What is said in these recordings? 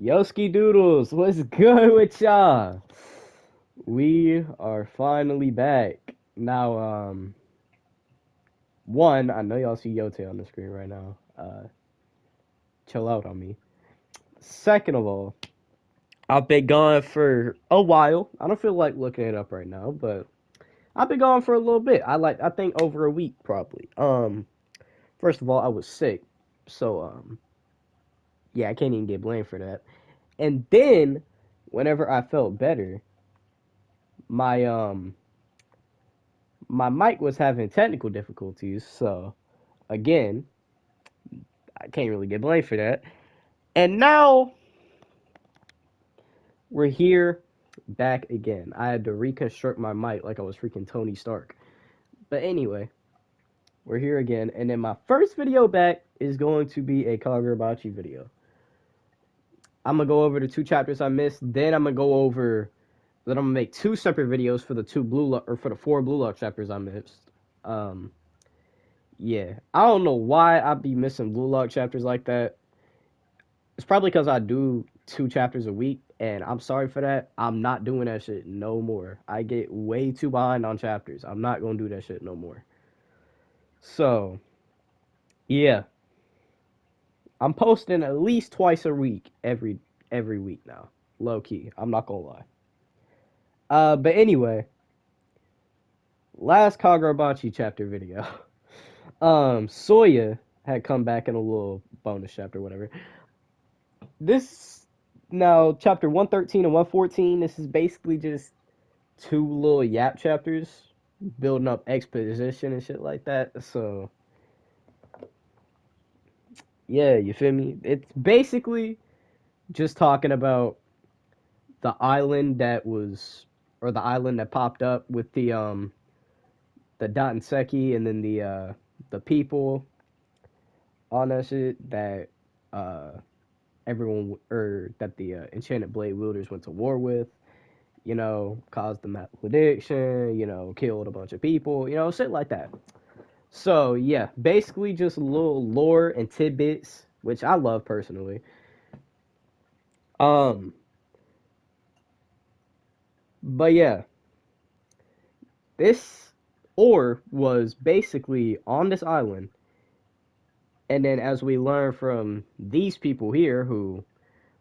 Yoski Doodles, what's good with y'all? We are finally back. Now, one, I know y'all see Yote on the screen right now. Chill out on me. Second of all, I've been gone for a while. I don't feel like looking it up right now, but I've been gone for a little bit. I think over a week probably. First of all, I was sick. So, yeah, I can't even get blamed for that. And then whenever I felt better, my my mic was having technical difficulties, so again, I can't really get blamed for that. And now we're here back again. I had to reconstruct my mic like I was freaking Tony Stark. But anyway, we're here again, and then my first video back is going to be a Kagurabachi video. I'm gonna go over the two chapters I missed, then I'm gonna make two separate videos for the for the four Blue Lock chapters I missed. Um, yeah, I don't know why I'd be missing Blue Lock chapters like that. It's probably because I do two chapters a week, and I'm sorry for that. I'm not doing that shit no more. I get way too behind on chapters. I'm not gonna do that shit no more. So yeah, I'm posting at least twice a week, every week now. Low key, I'm not gonna lie. But anyway, last Kagurabachi chapter video. Soya had come back in a little bonus chapter, whatever. This now chapter 113 and 114. This is basically just two little yap chapters building up exposition and shit like that. So yeah, you feel me? It's basically just talking about the island that was or the island that popped up with the Danseki and then the people on that shit that uh everyone or that the enchanted blade wielders went to war with, caused the malediction, killed a bunch of people, shit like that. So yeah, basically just a little lore and tidbits, which I love personally. Um, but yeah, this ore was basically on this island, and then as we learn from these people here who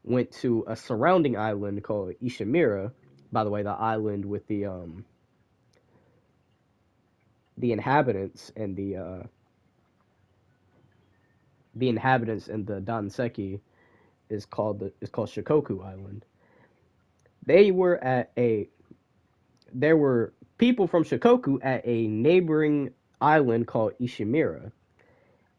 went to a surrounding island called Ishimura. By the way, the island with the inhabitants and the inhabitants and the Danseki is called Shikoku Island. They were at a There were people from Shikoku at a neighboring island called Ishimura.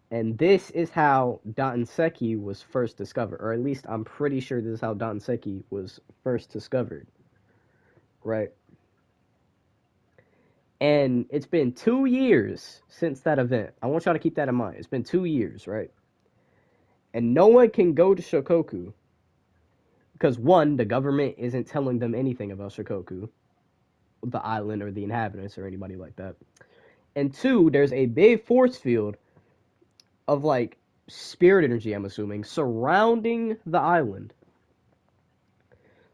And this is how Danseki was first discovered, or at least I'm pretty sure this is how Danseki was first discovered, right? And it's been 2 years since that event. I want y'all to keep that in mind. It's been 2 years, right? And no one can go to Shikoku because one, the government isn't telling them anything about Shikoku, the island, or the inhabitants, or anybody like that. And two, there's a big force field of like spirit energy, I'm assuming, surrounding the island.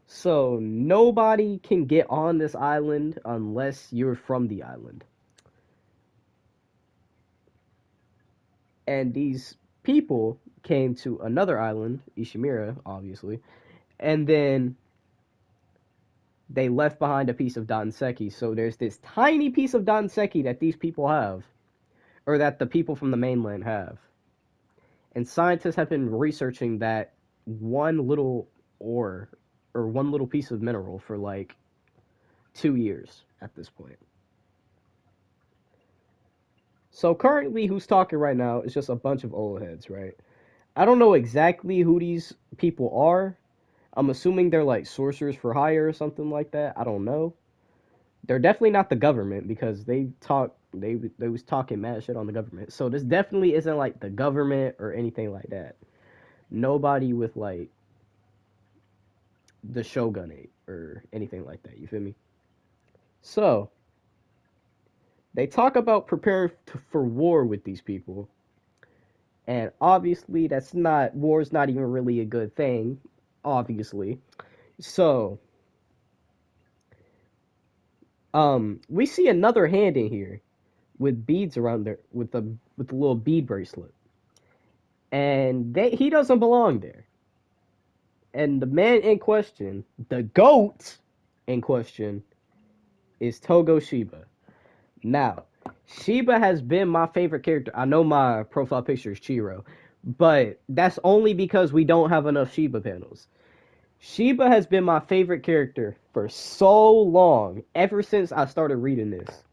So nobody can get on this island unless you're from the island. And these people came to another island, Ishimura, obviously, and then they left behind a piece of Danseki. So there's this tiny piece of Danseki that these people have, or that the people from the mainland have. And scientists have been researching that one little ore or one little piece of mineral for like 2 years at this point. So currently, who's talking right now is just a bunch of old heads, right? I don't know exactly who these people are. I'm assuming they're like sorcerers for hire or something like that. I don't know. They're definitely not the government because they was talking mad shit on the government. So this definitely isn't like the government or anything like that. Nobody with like the shogunate or anything like that. You feel me? So they talk about preparing for war with these people, and obviously that's not war's not even really a good thing. obviously. So, we see another hand in here with beads around there with the little bead bracelet, and he doesn't belong there. And the man in question, the goat in question, is Togo Shiba. Now, Shiba has been my favorite character. I know my profile picture is Chiro, but that's only because we don't have enough Shiba panels. Shiba has been my favorite character for so long, ever since I started reading this.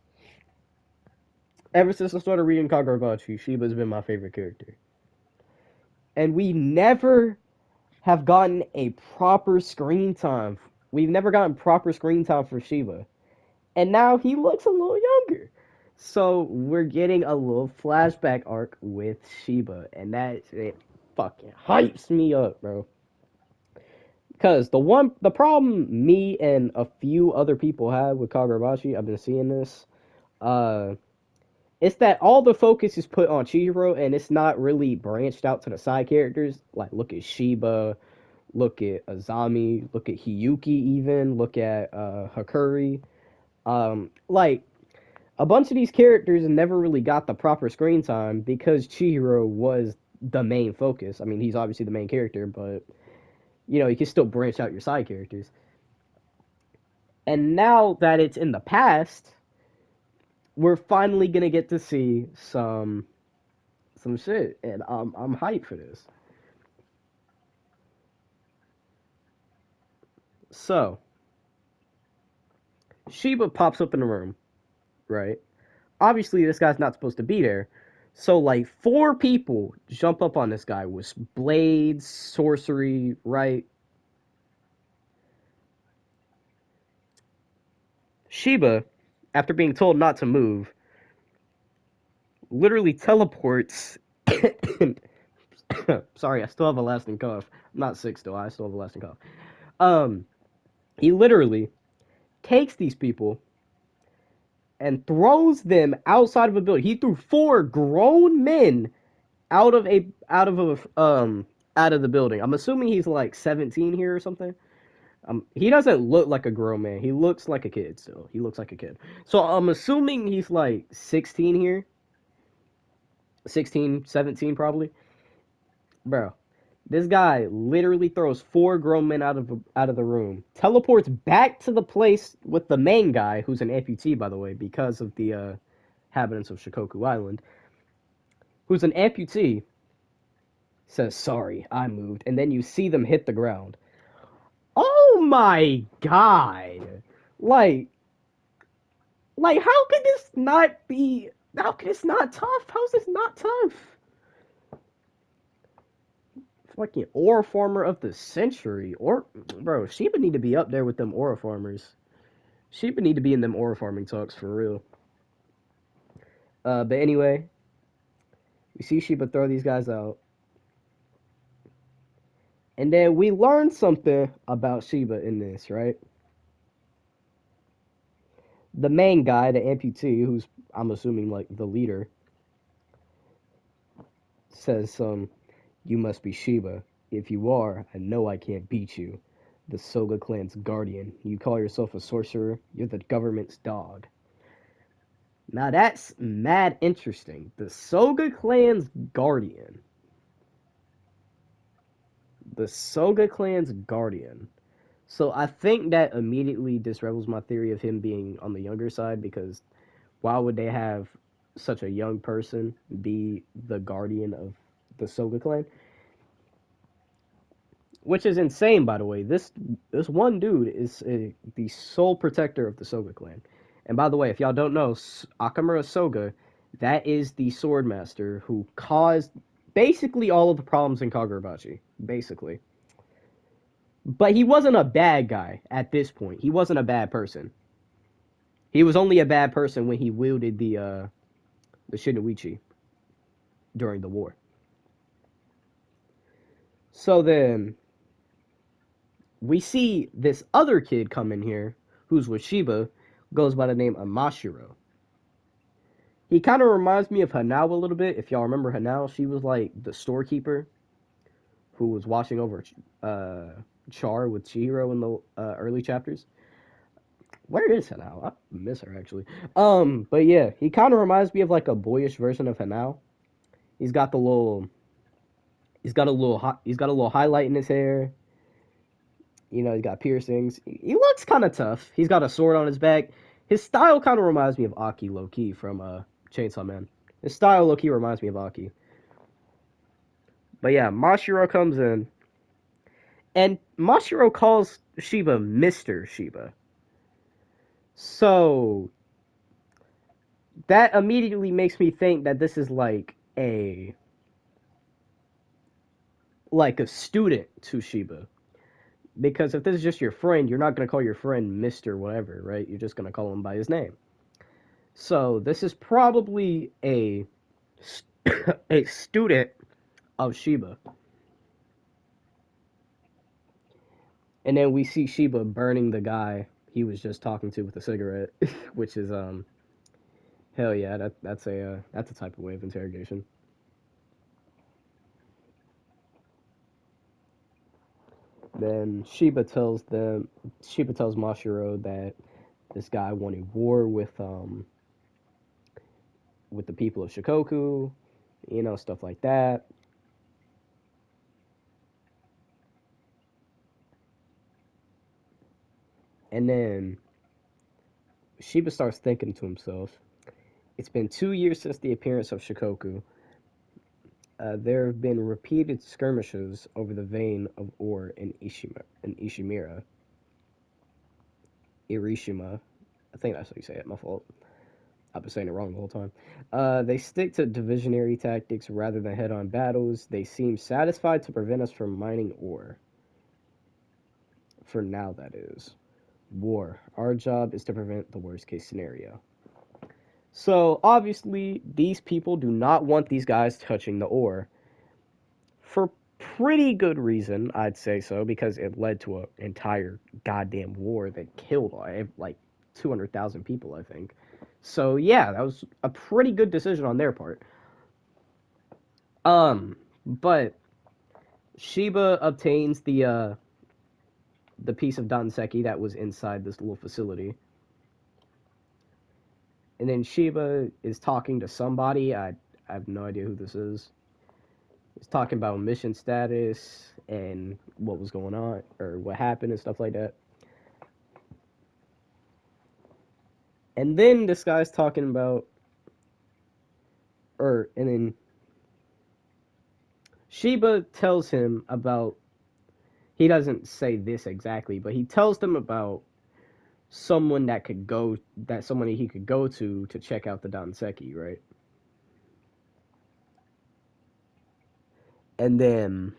Ever since I started reading Kagurabachi, Shiba's been my favorite character. And we never have gotten a proper screen time. We've never gotten proper screen time for Shiba. And now he looks a little younger. So we're getting a little flashback arc with Shiba, and it fucking hypes me up, bro. Because the problem me and a few other people have with Kagurabachi, I've been seeing this, uh, it's that all the focus is put on Chihiro, and it's not really branched out to the side characters. Like, look at Shiba, look at Azami, look at Hiyuki, even look at Hakuri. Like a bunch of these characters never really got the proper screen time because Chihiro was the main focus. I mean, he's obviously the main character, but you can still branch out your side characters. And now that it's in the past, we're finally gonna get to see some shit, and I'm hyped for this. So Shiba pops up in the room, right? Obviously, this guy's not supposed to be there. So like four people jump up on this guy with blades, sorcery, right? Shiba, after being told not to move, literally teleports. Sorry, I still have a lasting cough. I'm not sick still. I still have a lasting cough. Um, he literally takes these people and throws them outside of a building. He threw four grown men out of the building. I'm assuming he's like 17 here or something. He doesn't look like a grown man. He looks like a kid still. He looks like a kid. So I'm assuming he's like 16 here. 16, 17 probably. Bro, this guy literally throws four grown men out of the room, teleports back to the place with the main guy, who's an amputee, by the way, because of the inhabitants of Shikoku Island, who's an amputee, says, sorry, I moved, and then you see them hit the ground. Oh my god! Like, how could this not be? How could this not tough? How's this not tough? Fucking aura farmer of the century, or bro, Sheba need to be up there with them aura farmers. Sheba need to be in them aura farming talks for real. But anyway, we see Sheba throw these guys out, and then we learn something about Sheba in this, right? The main guy, the amputee, who's I'm assuming like the leader, says, you must be Sheba. If you are, I know I can't beat you. The Soga clan's guardian. You call yourself a sorcerer? You're the government's dog. Now that's mad interesting. The Soga clan's guardian. The Soga clan's guardian. So I think that immediately disrevels my theory of him being on the younger side, because why would they have such a young person be the guardian of the Soga clan? Which is insane, by the way. This one dude is the sole protector of the Soga clan. And by the way, if y'all don't know, Akamura Soga, that is the sword master who caused basically all of the problems in Kagurabachi. Basically. But he wasn't a bad guy at this point. He wasn't a bad person. He was only a bad person when he wielded the Shinoichi during the war. So then we see this other kid come in here who's with Shiba, goes by the name of Mashiro. He kind of reminds me of Hanao a little bit. If y'all remember Hanao, she was like the storekeeper who was watching over Char with Chihiro in the early chapters. Where is Hanao? I miss her actually. But yeah, he kind of reminds me of like a boyish version of Hanao. He's got the little, he's got a little highlight in his hair. You know, he's got piercings. He looks kind of tough. He's got a sword on his back. His style kind of reminds me of Aki low key from Chainsaw Man. His style low key reminds me of Aki. But yeah, Mashiro comes in, and Mashiro calls Shiba Mr. Shiba. So that immediately makes me think that this is like a student to Shiba. Because if this is just your friend, you're not gonna call your friend Mr. whatever, right? You're just gonna call him by his name. So this is probably a a student of Shiba. And then we see Shiba burning the guy he was just talking to with a cigarette, which is hell yeah, that's a type of way of interrogation. Then Shiba tells Mashiro that this guy wanted war with the people of Shikoku, you know, stuff like that. And then Shiba starts thinking to himself, it's been 2 years since the appearance of Shikoku. There have been repeated skirmishes over the vein of ore in Irishima. I think that's how you say it. My fault. I've been saying it wrong the whole time. They stick to divisionary tactics rather than head-on battles. They seem satisfied to prevent us from mining ore. For now, that is. War. Our job is to prevent the worst-case scenario. So, obviously, these people do not want these guys touching the ore. For pretty good reason, I'd say so, because it led to an entire goddamn war that killed like 200,000 people, I think. So yeah, that was a pretty good decision on their part. But Shiba obtains the piece of Danseki that was inside this little facility, and then Shiba is talking to somebody. I have no idea who this is. He's talking about mission status and what was going on or what happened and stuff like that. And then this guy's talking about, and then Shiba tells him about, he doesn't say this exactly, but he tells them about someone that somebody he could go to check out the Danseki, right? And then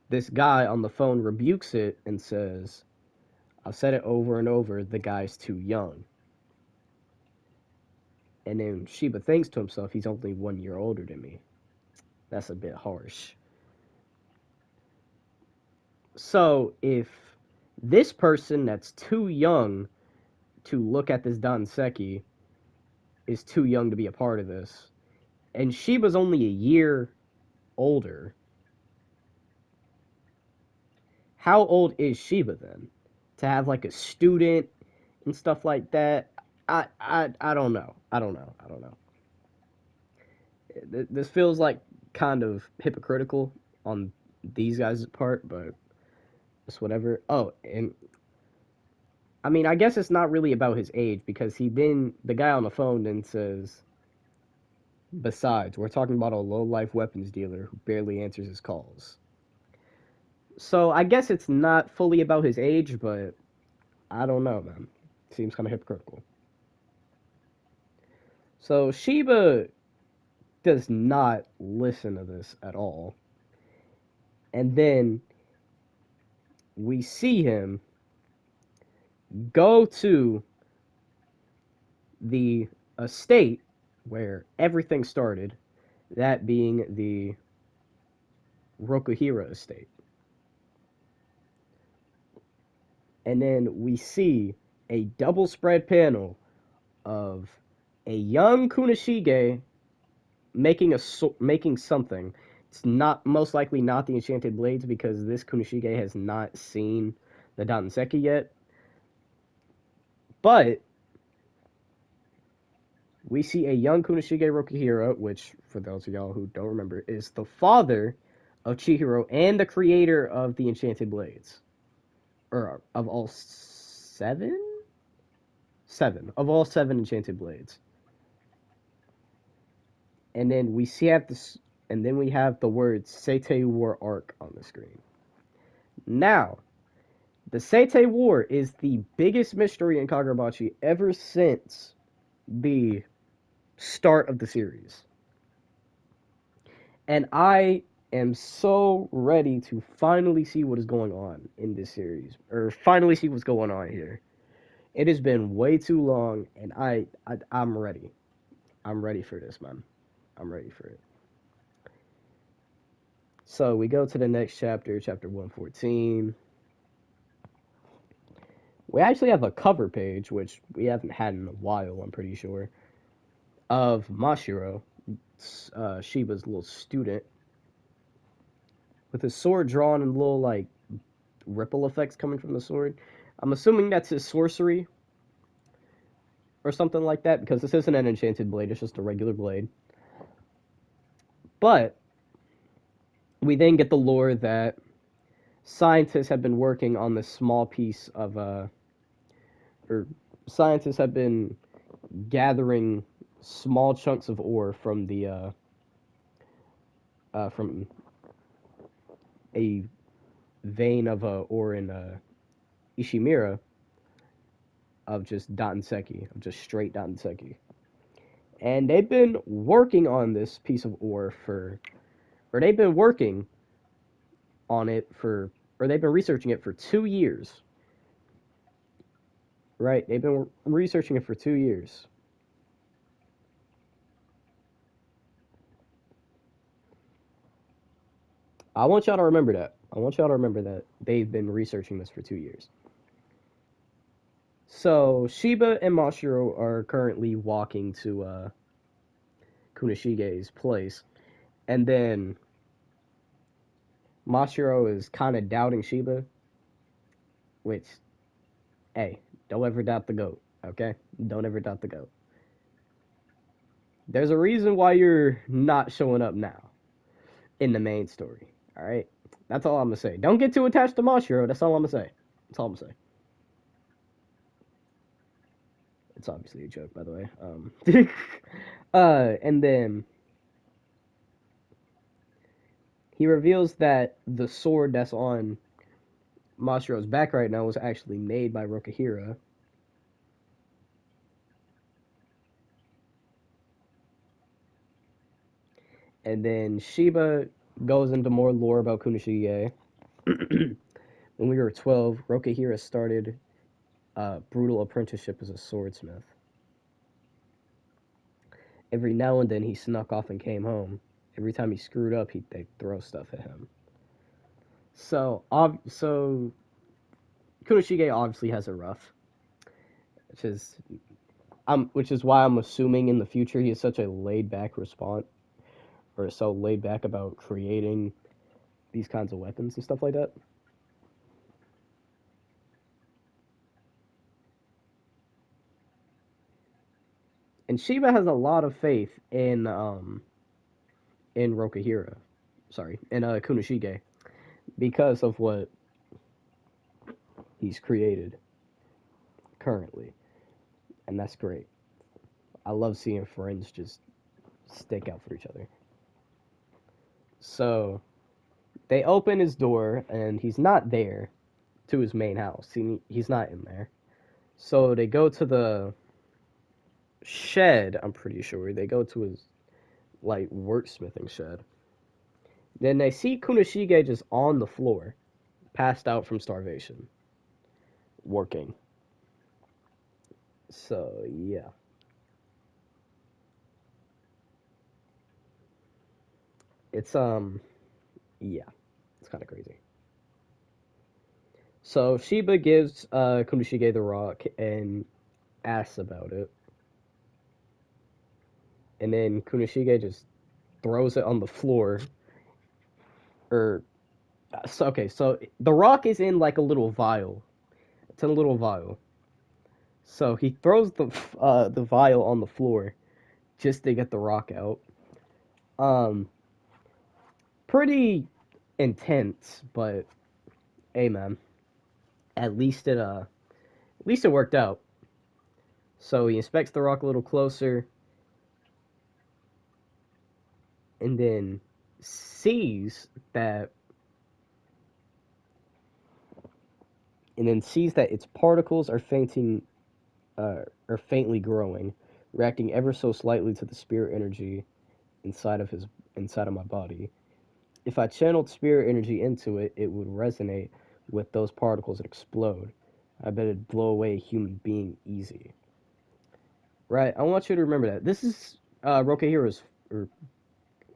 this guy on the phone rebukes it and says, I've said it over and over, the guy's too young. And then Shiba thinks to himself, he's only 1 year older than me. That's a bit harsh. So if this person that's too young to look at this Danseki is too young to be a part of this, and Shiba's only a year older, how old is Shiba then? To have like a student and stuff like that? I don't know. I don't know. I don't know. This feels like kind of hypocritical on these guys' part, but it's whatever. Oh, and I mean, I guess it's not really about his age because the guy on the phone then says, besides, we're talking about a low life weapons dealer who barely answers his calls. So I guess it's not fully about his age, but I don't know, man. Seems kind of hypocritical. So Shiba does not listen to this at all. And then we see him go to the estate where everything started, that being the Rokuhira estate. And then we see a double spread panel of a young Kunishige making something. It's not most likely not the Enchanted Blades because this Kunoshige has not seen the Danseki yet. But we see a young Kunoshige Rokuhira, which, for those of y'all who don't remember, is the father of Chihiro and the creator of the Enchanted Blades. Or of all seven? Seven. Of all seven Enchanted Blades. And then we see have this, and then we have the words SEITEI War Arc on the screen. Now, the SEITEI War is the biggest mystery in Kagurabachi ever since the start of the series. And I am so ready to finally see what is going on in this series, or finally see what's going on here. It has been way too long, and I'm ready. I'm ready for this, man. I'm ready for it. So we go to the next chapter, chapter 114. We actually have a cover page, which we haven't had in a while, I'm pretty sure, of Mashiro, Shiba's little student, with his sword drawn and little, like, ripple effects coming from the sword. I'm assuming that's his sorcery or something like that, because this isn't an enchanted blade, it's just a regular blade. But we then get the lore that scientists have been working on this small piece of, or scientists have been gathering small chunks of ore from the, from a vein of ore in Ishimura of just Danseki, of just straight Danseki. And they've been working on this piece of ore or they've been working on it or they've been researching it for 2 years. Right? They've been researching it for 2 years. I want y'all to remember that. I want y'all to remember that they've been researching this for 2 years. So Shiba and Mashiro are currently walking to Kunoshige's place, and then Mashiro is kind of doubting Shiba, which, hey, don't ever doubt the goat, okay? Don't ever doubt the goat. There's a reason why you're not showing up now in the main story, all right? That's all I'm gonna say. Don't get too attached to Mashiro. That's all I'm gonna say. That's all I'm gonna say. It's obviously a joke, by the way. And then he reveals that the sword that's on Mashiro's back right now was actually made by Rokuhira. And then Shiba goes into more lore about Kunoshige. When we were 12, Rokuhira started a brutal apprenticeship as a swordsmith. Every now and then he snuck off and came home. Every time he screwed up, they'd throw stuff at him. So Kunoshige obviously has it rough, which is which is why I'm assuming in the future he is such a laid back response, or so laid back about creating these kinds of weapons and stuff like that. And Shiba has a lot of faith in Rokuhira, sorry, in Kunoshige, because of what he's created currently, and that's great. I love seeing friends just stick out for each other. So they open his door, and he's not there to his main house. He's not in there. So they go to the shed. I'm pretty sure they go to his like worksmithing shed. Then they see Kunoshige just on the floor, passed out from starvation, working. So yeah, it's yeah, it's kind of crazy. So Shiba gives Kunoshige the rock and asks about it, and then Kunoshige just throws it on the floor Or so, okay, so the rock is in like a little vial. It's in a little vial. So he throws the vial on the floor just to get the rock out. Um, Pretty intense, but hey, man, at least it worked out. So he inspects the rock a little closer, and then sees that sees that its particles are faintly growing, reacting ever so slightly to the spirit energy inside of his inside of my body. If I channeled spirit energy into it, it would resonate with those particles and explode. I bet it'd blow away a human being easy. Right? I want you to remember that. This is Rokahiro's, or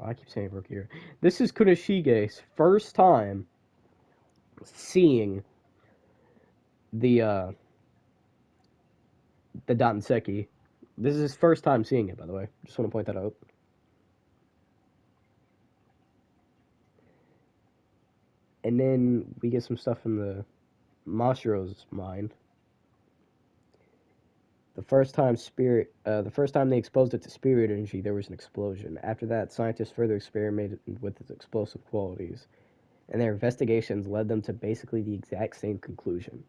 I keep saying Rokihiro. This is Kunoshige's first time seeing the uh, the Danseki. This is his first time seeing it, by the way. Just want to point that out. And then we get some stuff in the Mashiro's mind. The first time they exposed it to spirit energy, there was an explosion. After that, scientists further experimented with its explosive qualities, and their investigations led them to basically the exact same conclusion.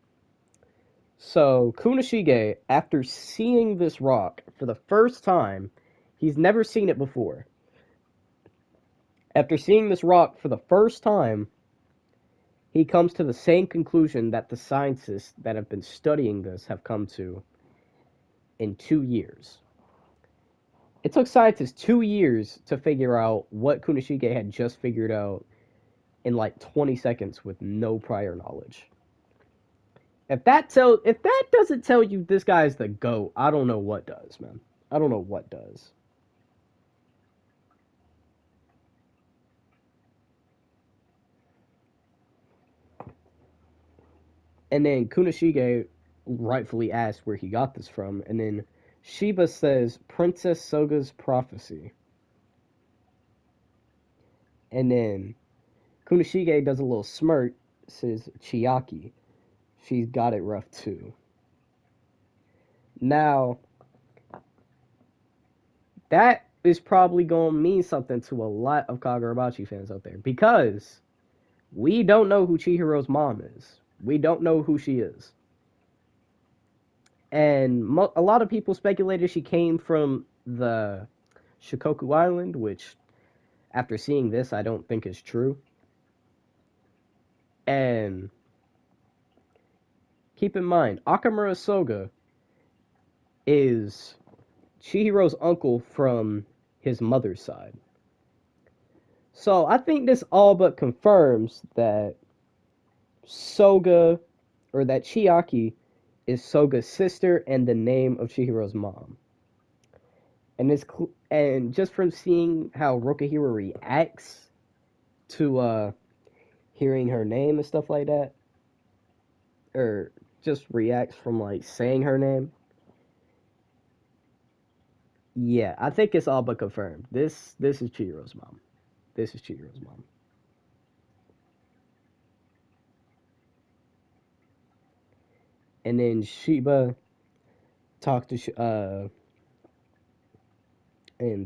So Kunishige, after seeing this rock for the first time, he's never seen it before. After seeing this rock for the first time, he comes to the same conclusion that the scientists that have been studying this have come to in 2 years. It took scientists 2 years to figure out what Kunishige had just figured out in like 20 seconds with no prior knowledge. If that doesn't tell you this guy is the GOAT, I don't know what does, man. I don't know what does. And then Kunishige rightfully asked where he got this from, and then Shiba says Princess Soga's prophecy. And then Kunishige does a little smirk, says Chiaki. She's got it rough too. Now, that is probably going to mean something to a lot of Kagurabachi fans out there because we don't know who Chihiro's mom is. We don't know who she is. And a lot of people speculated she came from the Shikoku Island, which, after seeing this, I don't think is true. And keep in mind, Akamura Soga is Chihiro's uncle from his mother's side. So I think this all but confirms that Soga, or that Chiaki, is Soga's sister and the name of Chihiro's mom. And just from seeing how Rokahiro reacts to hearing her name and stuff like that, or just reacts from like saying her name, yeah, I think it's all but confirmed. This is Chihiro's mom. This is Chihiro's mom. And then Shiba talks to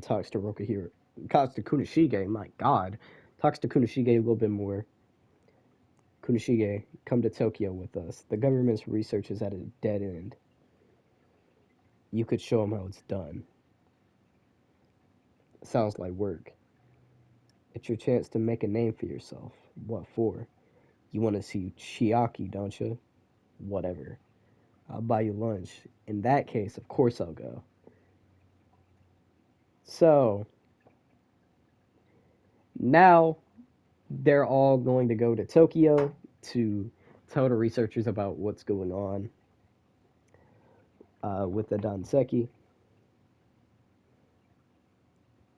talks to Rokahiro, talks to Kunishige. My God, talks to Kunishige a little bit more. Kunishige, come to Tokyo with us. The government's research is at a dead end. You could show them how it's done. Sounds like work. It's your chance to make a name for yourself. What for? You want to see Chiaki, don't you? Whatever. I'll buy you lunch. In that case, of course I'll go. So, now they're all going to go to Tokyo to tell the researchers about what's going on with the Danseki.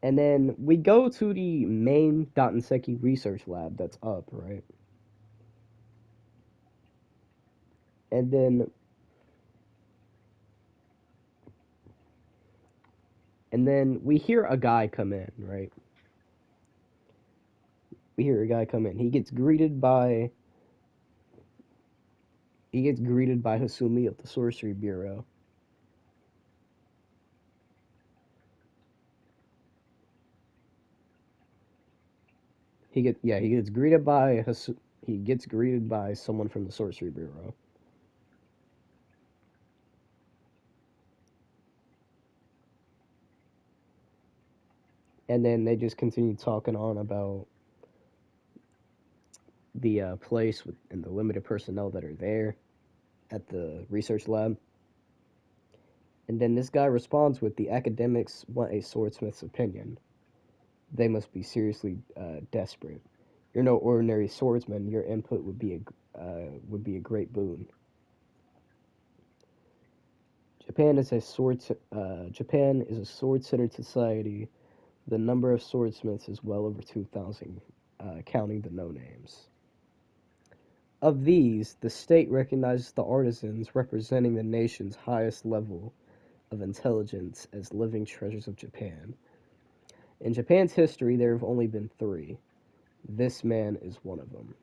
And then we go to the main Danseki research lab that's up, right? And then we hear a guy come in, right? We hear a guy come in. He gets greeted by Hasumi of the Sorcery Bureau. He gets greeted by someone from the Sorcery Bureau. And then they just continue talking on about the place and the limited personnel that are there at the research lab. And then this guy responds with, "The academics want a swordsmith's opinion. They must be seriously desperate. You're no ordinary swordsman. Your input would be a great boon. Japan is a sword-centered society. The number of swordsmiths is well over 2,000, counting the no-names. Of these, the state recognizes the artisans representing the nation's highest level of intelligence as living treasures of Japan. In Japan's history, there have only been three. This man is one of them."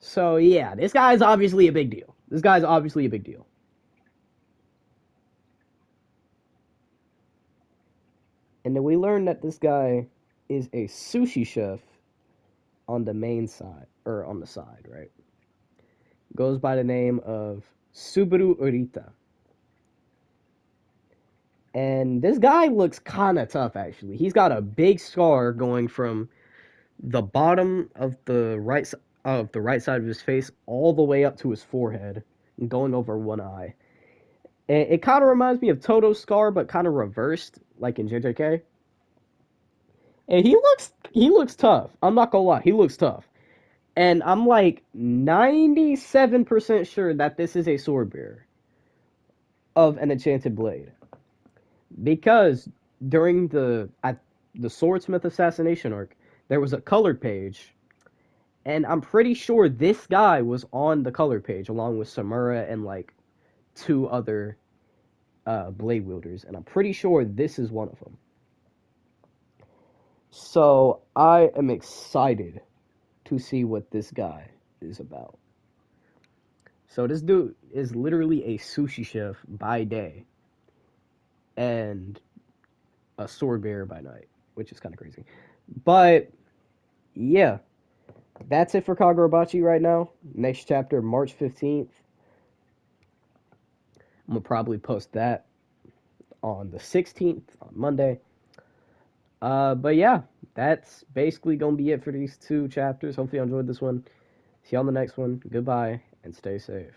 So yeah, this guy's obviously a big deal. This guy's obviously a big deal. And then we learn that this guy is a sushi chef on the main side, or on the side, right? Goes by the name of Subaru Urita. And this guy looks kind of tough, actually. He's got a big scar going from the bottom of the right side of his face all the way up to his forehead, and going over one eye. And it kind of reminds me of Toto's scar, but kind of reversed, like in JJK. And he looks tough. I'm not gonna lie, he looks tough. And I'm like 97% sure that this is a sword bearer of an enchanted blade. Because during the swordsmith assassination arc, there was a colored page, and I'm pretty sure this guy was on the color page along with Samura and like two other blade wielders, and I'm pretty sure this is one of them. So I am excited to see what this guy is about. So this dude is literally a sushi chef by day and a sword bearer by night, which is kind of crazy. But yeah, that's it for Kagurabachi right now. Next chapter, March 15th. I'm gonna probably post that on the 16th on Monday. But yeah, that's basically gonna be it for these two chapters. Hopefully you enjoyed this one. See you on the next one. Goodbye and stay safe.